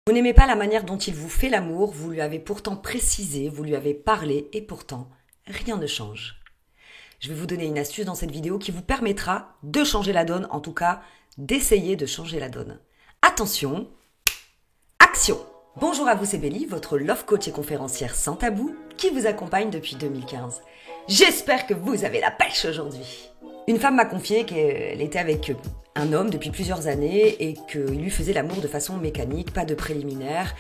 Vous n'aimez pas la manière dont il vous fait l'amour, vous lui avez pourtant précisé, vous lui avez parlé, et pourtant, rien ne change. Je vais vous donner une astuce dans cette vidéo qui vous permettra de changer la donne, en tout cas, d'essayer de changer la donne. Attention, action! Bonjour à vous, c'est Bélie, votre love coach et conférencière sans tabou, qui vous accompagne depuis 2015. J'espère que vous avez la pêche aujourd'hui. Une femme m'a confié qu'elle était avec un homme depuis plusieurs années et qu'il lui faisait l'amour de façon mécanique, pas de préliminaire.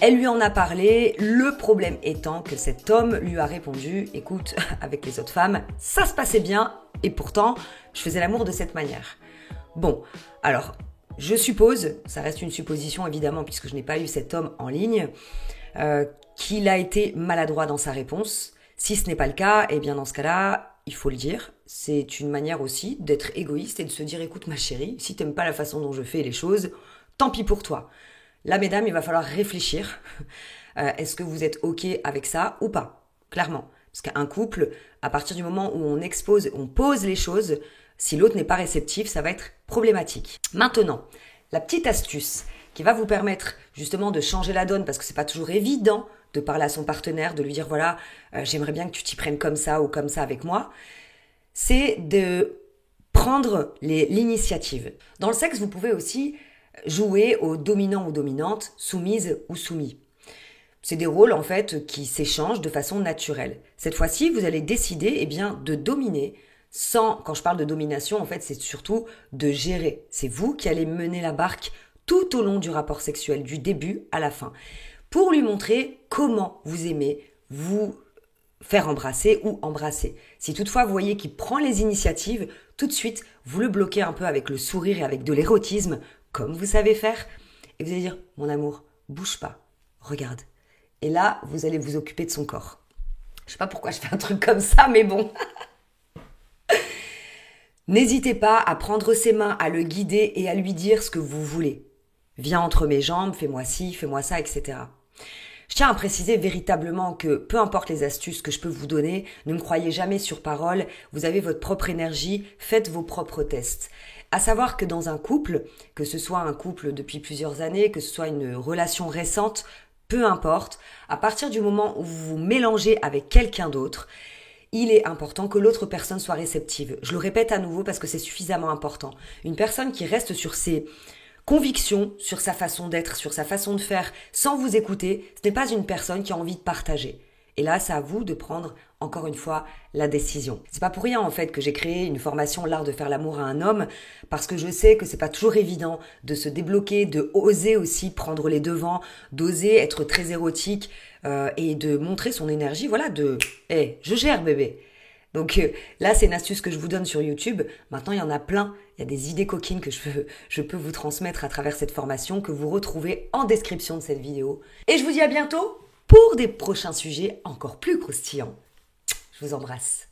Elle lui en a parlé, le problème étant que cet homme lui a répondu « Écoute, avec les autres femmes, ça se passait bien et pourtant, je faisais l'amour de cette manière. » Bon, alors, je suppose, ça reste une supposition évidemment puisque je n'ai pas eu cet homme en ligne, qu'il a été maladroit dans sa réponse. Si ce n'est pas le cas, eh bien dans ce cas-là, il faut le dire, c'est une manière aussi d'être égoïste et de se dire « Écoute ma chérie, si t'aimes pas la façon dont je fais les choses, tant pis pour toi. » Là, mesdames, il va falloir réfléchir. Est-ce que vous êtes OK avec ça ou pas? Clairement. Parce qu'un couple, à partir du moment où on expose, on pose les choses, si l'autre n'est pas réceptif, ça va être problématique. Maintenant, la petite astuce qui va vous permettre justement de changer la donne, parce que c'est pas toujours évident de parler à son partenaire, de lui dire voilà, j'aimerais bien que tu t'y prennes comme ça ou comme ça avec moi, c'est de prendre l'initiative. Dans le sexe, vous pouvez aussi jouer au dominant ou dominante, soumise ou soumis. C'est des rôles en fait qui s'échangent de façon naturelle. Cette fois-ci, vous allez décider bien de dominer sans, quand je parle de domination, en fait, c'est surtout de gérer. C'est vous qui allez mener la barque tout au long du rapport sexuel, du début à la fin, pour lui montrer comment vous aimez vous faire embrasser ou embrasser. Si toutefois vous voyez qu'il prend les initiatives, tout de suite, vous le bloquez un peu avec le sourire et avec de l'érotisme, comme vous savez faire, et vous allez dire « Mon amour, bouge pas, regarde ». Et là, vous allez vous occuper de son corps. Je sais pas pourquoi je fais un truc comme ça, mais bon. N'hésitez pas à prendre ses mains, à le guider et à lui dire ce que vous voulez. Viens entre mes jambes, fais-moi ci, fais-moi ça, etc. Je tiens à préciser véritablement que peu importe les astuces que je peux vous donner, ne me croyez jamais sur parole, vous avez votre propre énergie, faites vos propres tests. À savoir que dans un couple, que ce soit un couple depuis plusieurs années, que ce soit une relation récente, peu importe, à partir du moment où vous vous mélangez avec quelqu'un d'autre, il est important que l'autre personne soit réceptive. Je le répète à nouveau parce que c'est suffisamment important. Une personne qui reste sur ses conviction sur sa façon d'être, sur sa façon de faire, sans vous écouter, ce n'est pas une personne qui a envie de partager. Et là, c'est à vous de prendre, encore une fois, la décision. C'est pas pour rien, en fait, que j'ai créé une formation L'art de faire l'amour à un homme, parce que je sais que c'est pas toujours évident de se débloquer, de oser aussi prendre les devants, d'oser être très érotique, et de montrer son énergie, voilà, je gère, bébé. Donc là, c'est une astuce que je vous donne sur YouTube. Maintenant, il y en a plein. Il y a des idées coquines que je peux vous transmettre à travers cette formation que vous retrouvez en description de cette vidéo. Et je vous dis à bientôt pour des prochains sujets encore plus croustillants. Je vous embrasse.